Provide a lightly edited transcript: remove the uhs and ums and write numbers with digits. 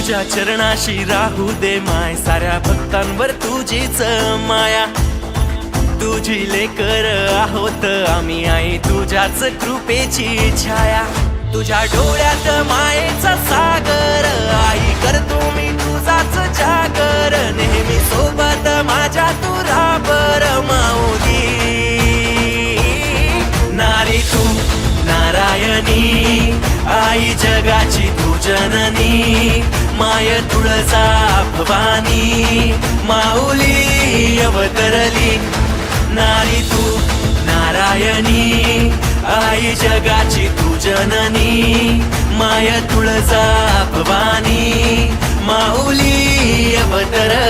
तुझ्या चरणाशी राहू दे माय, साऱ्या भक्तांवर तुझीच माया. तुझी लेकर आहोत आम्ही आई, तुझ्याच कृपेची छाया. तुझ्या डोळ्यात मायेचा सागर आई, करतो मी तुझाच जागर. नेहमी सोबत माझ्या तू राबर माऊली. नारी तू नारायणी, आई जगाची तू जननी. माय तुळजा भवानी, माऊली अवतरली. नारी तू नारायणी, आई जगाची तू जननी. माय तुळजा भवानी, माऊली अवतरली.